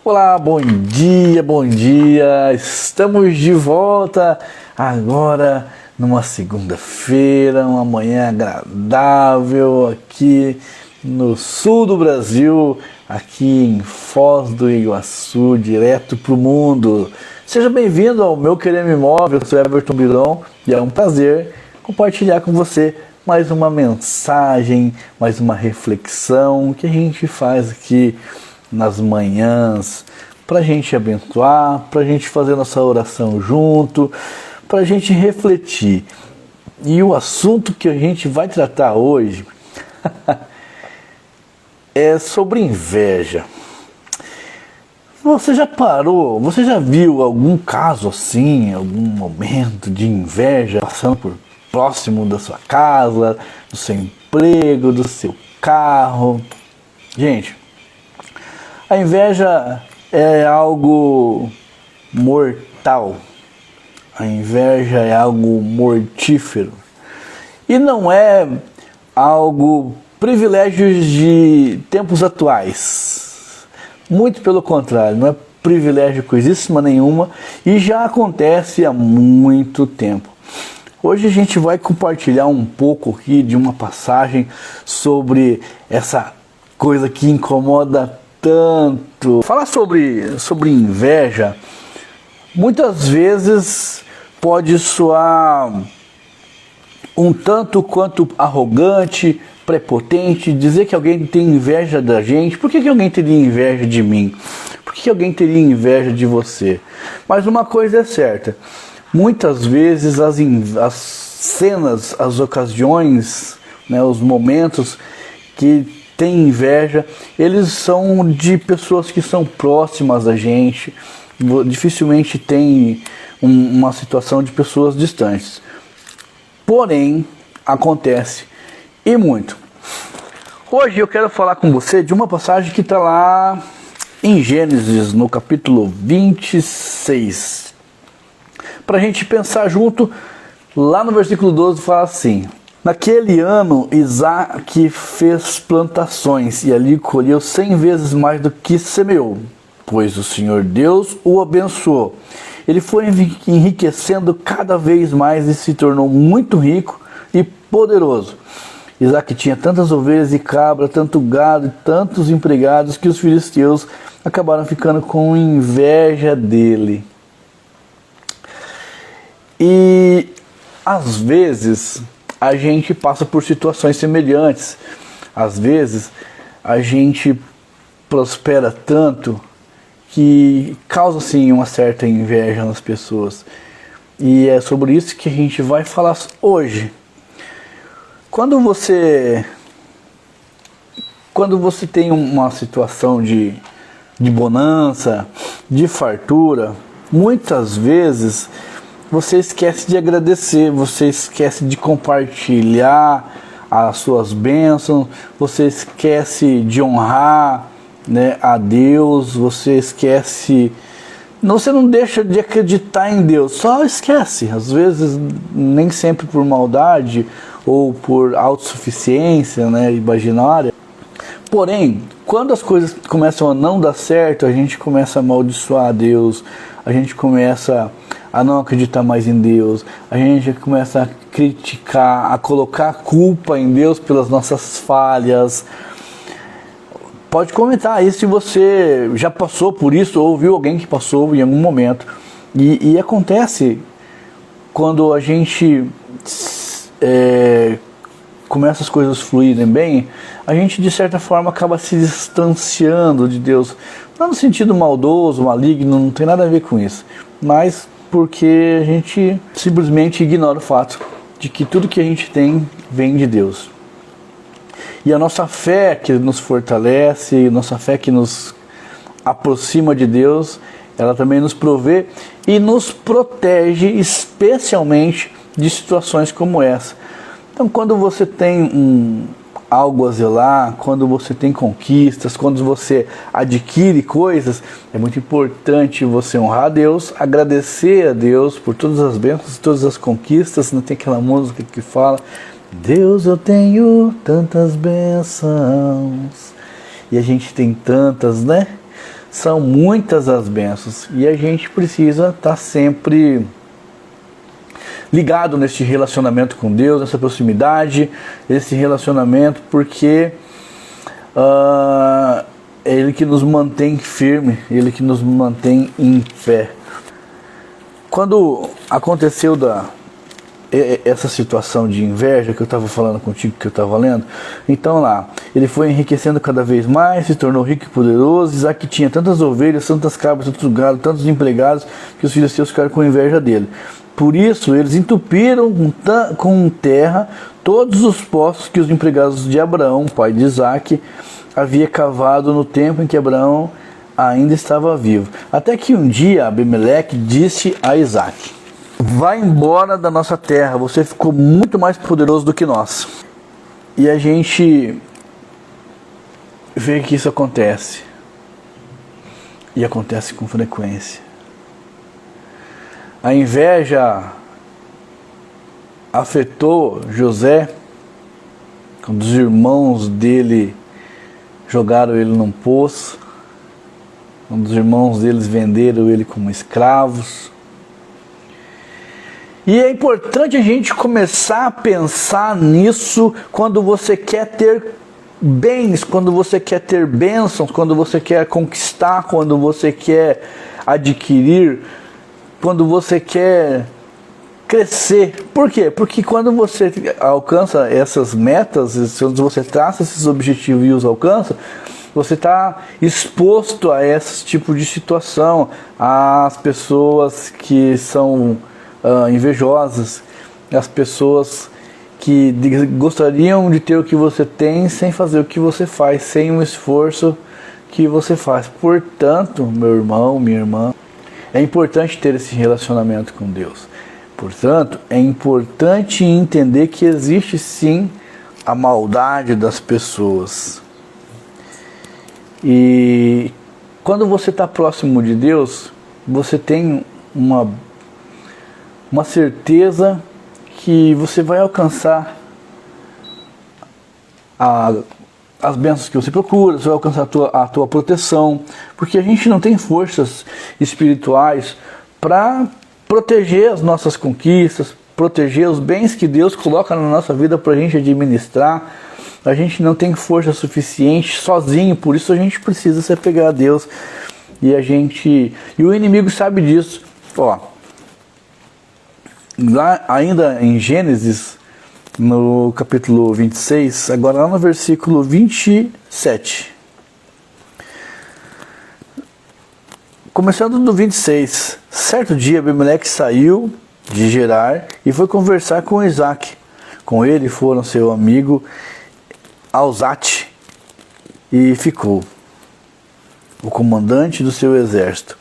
Olá, bom dia, bom dia. Estamos de volta agora numa segunda-feira, uma manhã agradável aqui no sul do Brasil, aqui em Foz do Iguaçu, direto para o mundo. Seja bem-vindo ao meu Querendo Imóvel, eu sou Everton Biron e é um prazer compartilhar com você mais uma mensagem, mais uma reflexão que a gente faz aqui nas manhãs, para a gente abençoar, para a gente fazer nossa oração junto, para a gente refletir. E o assunto que a gente vai tratar hoje é sobre inveja. Você já parou, você já viu algum caso assim, algum momento de inveja passando por próximo da sua casa, do seu emprego, do seu carro? Gente, a inveja é algo mortal, a inveja é algo mortífero e não é algo privilégio de tempos atuais, muito pelo contrário, não é privilégio coisíssima nenhuma e já acontece há muito tempo. Hoje a gente vai compartilhar um pouco aqui de uma passagem sobre essa coisa que incomoda tanto. Falar sobre inveja muitas vezes pode soar um tanto quanto arrogante, prepotente, dizer que alguém tem inveja da gente. Por que alguém teria inveja de mim? Por que alguém teria inveja de você? Mas uma coisa é certa, muitas vezes as cenas, as ocasiões, né, os momentos que tem inveja, eles são de pessoas que são próximas a gente. Dificilmente tem uma situação de pessoas distantes. Porém, acontece e muito. Hoje eu quero falar com você de uma passagem que está lá em Gênesis, no capítulo 26. Para a gente pensar junto, lá no versículo 12 fala assim: naquele ano, Isaac fez plantações e ali colheu 100 vezes mais do que semeou, pois o Senhor Deus o abençoou. Ele foi enriquecendo cada vez mais e se tornou muito rico e poderoso. Isaac tinha tantas ovelhas e cabras, tanto gado e tantos empregados que os filisteus acabaram ficando com inveja dele. E às vezes a gente passa por situações semelhantes. Às vezes a gente prospera tanto que causa assim uma certa inveja nas pessoas. E é sobre isso que a gente vai falar hoje. Quando você tem uma situação de bonança, de fartura, muitas vezes você esquece de agradecer, você esquece de compartilhar as suas bênçãos, você esquece de honrar, né, a Deus, você esquece, você não deixa de acreditar em Deus, só esquece, às vezes nem sempre por maldade ou por autossuficiência, né, imaginária. Porém, quando as coisas começam a não dar certo, a gente começa a amaldiçoar a Deus, a gente começa a não acreditar mais em Deus, a gente começa a criticar, a colocar a culpa em Deus pelas nossas falhas. Pode comentar aí se você já passou por isso ou viu alguém que passou em algum momento. E acontece quando a gente começa as coisas fluírem bem, a gente de certa forma acaba se distanciando de Deus. Não no sentido maldoso, maligno, não tem nada a ver com isso, mas porque a gente simplesmente ignora o fato de que tudo que a gente tem vem de Deus. E a nossa fé que nos fortalece, a nossa fé que nos aproxima de Deus, ela também nos provê e nos protege especialmente de situações como essa. Então, quando você tem algo a zelar, quando você tem conquistas, quando você adquire coisas, é muito importante você honrar a Deus, agradecer a Deus por todas as bênçãos, todas as conquistas. Não tem aquela música que fala: Deus, eu tenho tantas bênçãos. E a gente tem tantas, né? São muitas as bênçãos e a gente precisa estar sempre ligado nesse relacionamento com Deus, nessa proximidade, esse relacionamento, porque é Ele que nos mantém firme, Ele que nos mantém em pé. Quando aconteceu essa situação de inveja que eu estava falando contigo, que eu estava lendo, então lá, ele foi enriquecendo cada vez mais, se tornou rico e poderoso. Isaac tinha tantas ovelhas, tantas cabras, tantos gados, tantos empregados, que os filhos seus ficaram com inveja dele. Por isso, eles entupiram com terra todos os poços que os empregados de Abraão, pai de Isaac, havia cavado no tempo em que Abraão ainda estava vivo. Até que um dia Abimeleque disse a Isaac: vai embora da nossa terra, você ficou muito mais poderoso do que nós. E a gente vê que isso acontece. E acontece com frequência. A inveja afetou José quando os irmãos dele jogaram ele num poço, quando os irmãos deles venderam ele como escravos. E é importante a gente começar a pensar nisso quando você quer ter bens, quando você quer ter bênçãos, quando você quer conquistar, quando você quer adquirir, quando você quer crescer. Por quê? Porque quando você alcança essas metas, quando você traça esses objetivos e os alcança, você está exposto a esse tipo de situação, às pessoas que são invejosas, as pessoas que gostariam de ter o que você tem sem fazer o que você faz, sem um esforço que você faz. Portanto, meu irmão, minha irmã, é importante ter esse relacionamento com Deus. Portanto, é importante entender que existe sim a maldade das pessoas. E quando você está próximo de Deus, você tem uma certeza que você vai alcançar as bênçãos que você procura, você vai alcançar a tua proteção, porque a gente não tem forças espirituais para proteger as nossas conquistas, proteger os bens que Deus coloca na nossa vida para a gente administrar. A gente não tem força suficiente sozinho, por isso a gente precisa se apegar a Deus. E o inimigo sabe disso. Lá ainda em Gênesis, no capítulo 26, agora lá no versículo 27. Começando no 26, certo dia Abimeleque saiu de Gerar e foi conversar com Isaac. Com ele foram seu amigo Alzate e ficou o comandante do seu exército.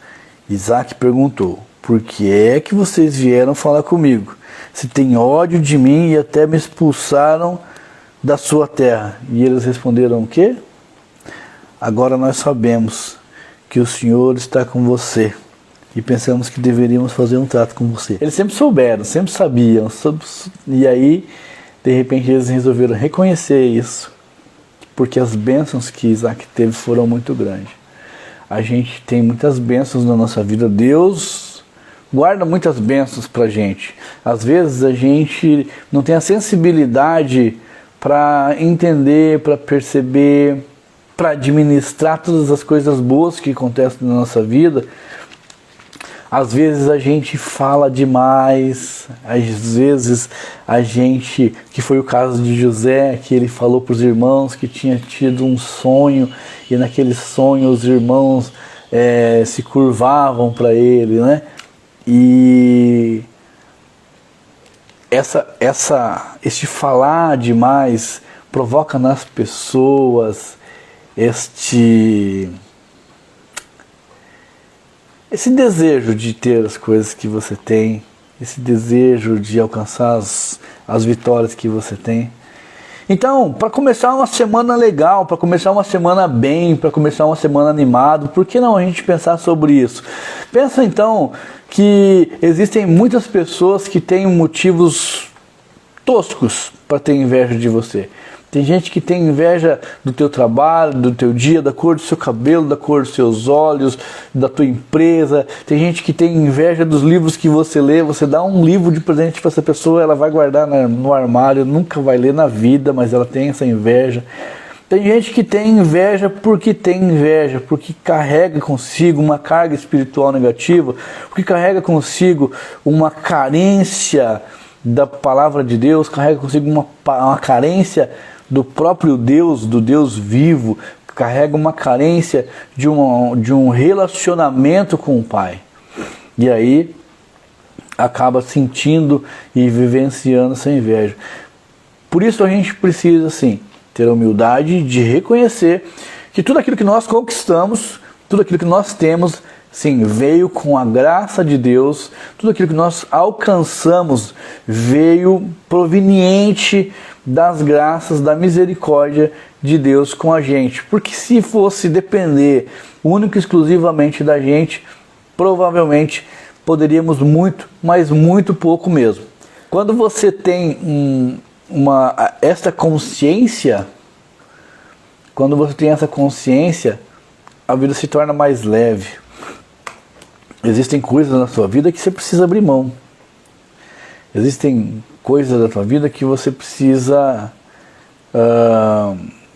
Isaac perguntou: por que é que vocês vieram falar comigo? Se tem ódio de mim e até me expulsaram da sua terra. E eles responderam: o quê? Agora nós sabemos que o Senhor está com você e pensamos que deveríamos fazer um trato com você. Eles sempre souberam, sempre sabiam. E aí, de repente, eles resolveram reconhecer isso, porque as bênçãos que Isaac teve foram muito grandes. A gente tem muitas bênçãos na nossa vida. Deus guarda muitas bênçãos para a gente. Às vezes a gente não tem a sensibilidade para entender, para perceber, para administrar todas as coisas boas que acontecem na nossa vida. Às vezes a gente fala demais, às vezes a gente, que foi o caso de José, que ele falou para os irmãos que tinha tido um sonho, e naquele sonho os irmãos se curvavam para ele, né? E este falar demais provoca nas pessoas esse desejo de ter as coisas que você tem, esse desejo de alcançar as vitórias que você tem. Então, para começar uma semana legal, para começar uma semana bem, para começar uma semana animado, por que não a gente pensar sobre isso? Pensa então que existem muitas pessoas que têm motivos toscos para ter inveja de você. Tem gente que tem inveja do teu trabalho, do teu dia, da cor do seu cabelo, da cor dos seus olhos, da tua empresa. Tem gente que tem inveja dos livros que você lê. Você dá um livro de presente para essa pessoa, ela vai guardar no armário, nunca vai ler na vida, mas ela tem essa inveja. Tem gente que tem inveja, porque carrega consigo uma carga espiritual negativa, porque carrega consigo uma carência da palavra de Deus, carrega consigo uma carência do próprio Deus, do Deus vivo, carrega uma carência de um relacionamento com o Pai. E aí acaba sentindo e vivenciando essa inveja. Por isso a gente precisa, assim, ter a humildade de reconhecer que tudo aquilo que nós conquistamos, tudo aquilo que nós temos, sim, veio com a graça de Deus. Tudo aquilo que nós alcançamos veio proveniente das graças, da misericórdia de Deus com a gente. Porque se fosse depender único e exclusivamente da gente, provavelmente poderíamos muito, mas muito pouco mesmo. Quando você tem essa consciência, a vida se torna mais leve. Existem coisas na sua vida que você precisa abrir mão. Existem coisas da tua vida que você precisa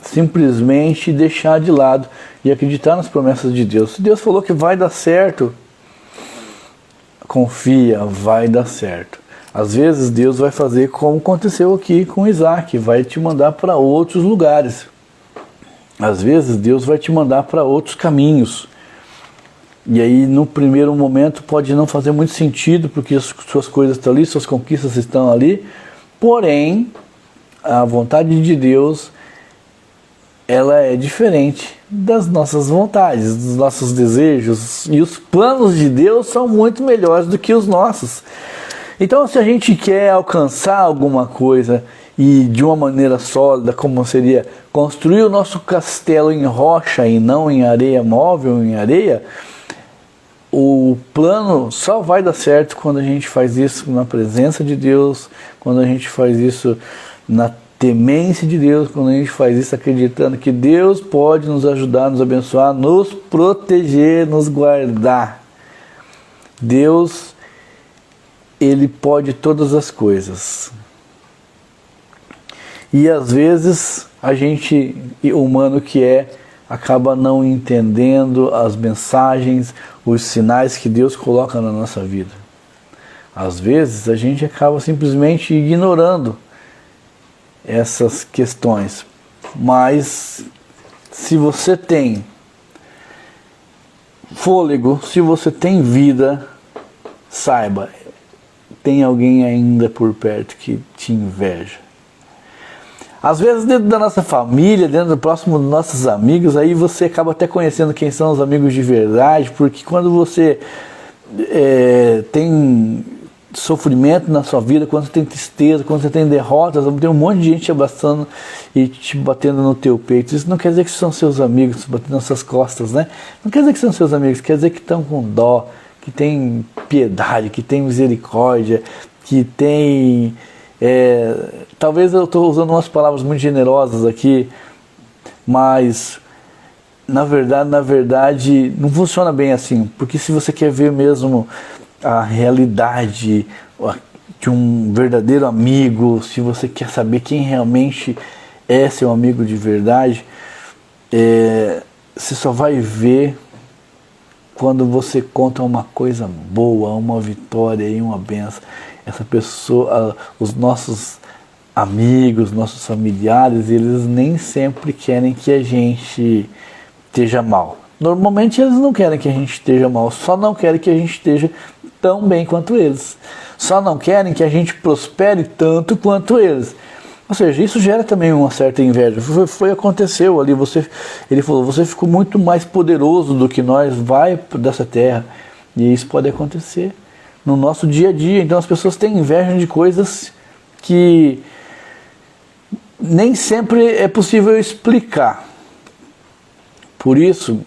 simplesmente deixar de lado e acreditar nas promessas de Deus. Se Deus falou que vai dar certo, confia, vai dar certo. Às vezes Deus vai fazer como aconteceu aqui com Isaac, vai te mandar para outros lugares. Às vezes Deus vai te mandar para outros caminhos. E aí no primeiro momento pode não fazer muito sentido, porque as suas coisas estão ali, suas conquistas estão ali. Porém, a vontade de Deus, ela é diferente das nossas vontades, dos nossos desejos. E os planos de Deus são muito melhores do que os nossos. Então, se a gente quer alcançar alguma coisa e de uma maneira sólida, como seria construir o nosso castelo em rocha e não em areia móvel, em areia, o plano só vai dar certo quando a gente faz isso na presença de Deus, quando a gente faz isso na temência de Deus, quando a gente faz isso acreditando que Deus pode nos ajudar, nos abençoar, nos proteger, nos guardar. Deus, Ele pode todas as coisas. E às vezes a gente, humano que é, acaba não entendendo as mensagens, os sinais que Deus coloca na nossa vida. Às vezes a gente acaba simplesmente ignorando essas questões. Mas se você tem fôlego, se você tem vida, saiba, tem alguém ainda por perto que te inveja. Às vezes dentro da nossa família, dentro do próximo dos nossos amigos, aí você acaba até conhecendo quem são os amigos de verdade, porque quando você tem sofrimento na sua vida, quando você tem tristeza, quando você tem derrotas, tem um monte de gente te abraçando e te batendo no teu peito. Isso não quer dizer que são seus amigos, batendo nas suas costas, né? Não quer dizer que são seus amigos, quer dizer que estão com dó, que tem piedade, que tem misericórdia, que tem... talvez eu estou usando umas palavras muito generosas aqui, mas na verdade não funciona bem assim, porque se você quer ver mesmo a realidade de um verdadeiro amigo, se você quer saber quem realmente é seu amigo de verdade, você só vai ver quando você conta uma coisa boa, uma vitória e uma benção. Essa pessoa, os nossos amigos, nossos familiares, eles nem sempre querem que a gente esteja mal. Normalmente eles não querem que a gente esteja mal, só não querem que a gente esteja tão bem quanto eles. Só não querem que a gente prospere tanto quanto eles. Ou seja, isso gera também uma certa inveja. Aconteceu ali, ele falou, você ficou muito mais poderoso do que nós, vai dessa terra. E isso pode acontecer no nosso dia a dia. Então as pessoas têm inveja de coisas que nem sempre é possível explicar. Por isso,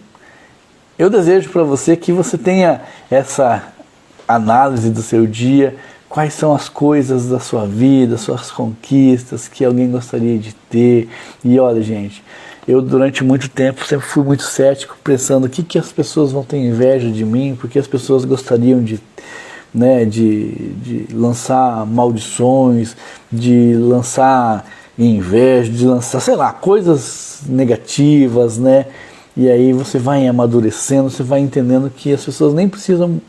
eu desejo para você que você tenha essa análise do seu dia, Quais são as coisas da sua vida, suas conquistas que alguém gostaria de ter? E olha, gente, eu durante muito tempo sempre fui muito cético, pensando o que as pessoas vão ter inveja de mim, porque as pessoas gostariam de, né, de lançar maldições, de lançar inveja, de lançar, sei lá, coisas negativas, né? E aí você vai amadurecendo, você vai entendendo que as pessoas nem precisam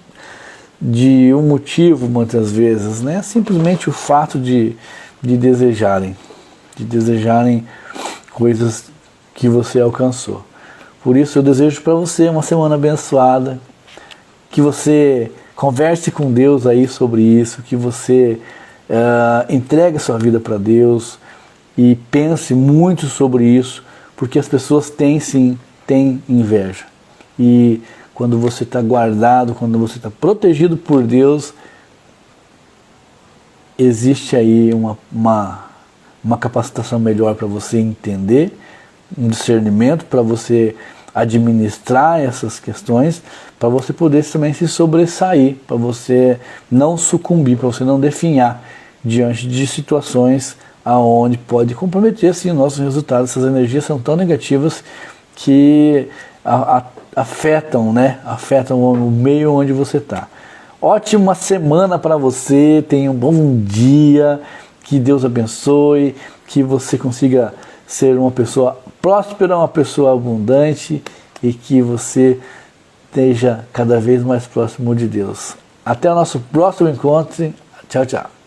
de um motivo, muitas vezes, né? Simplesmente o fato de desejarem coisas que você alcançou. Por isso eu desejo para você uma semana abençoada, que você converse com Deus aí sobre isso, que você entregue a sua vida para Deus e pense muito sobre isso, porque as pessoas têm inveja. E quando você está guardado, quando você está protegido por Deus, existe aí uma capacitação melhor para você entender, um discernimento para você administrar essas questões, para você poder também se sobressair, para você não sucumbir, para você não definhar diante de situações aonde pode comprometer assim, o nosso resultado. Essas energias são tão negativas que afetam, né? Afetam o meio onde você está. Ótima semana para você, tenha um bom dia, que Deus abençoe, que você consiga ser uma pessoa próspera, uma pessoa abundante e que você esteja cada vez mais próximo de Deus. Até o nosso próximo encontro. Tchau, tchau.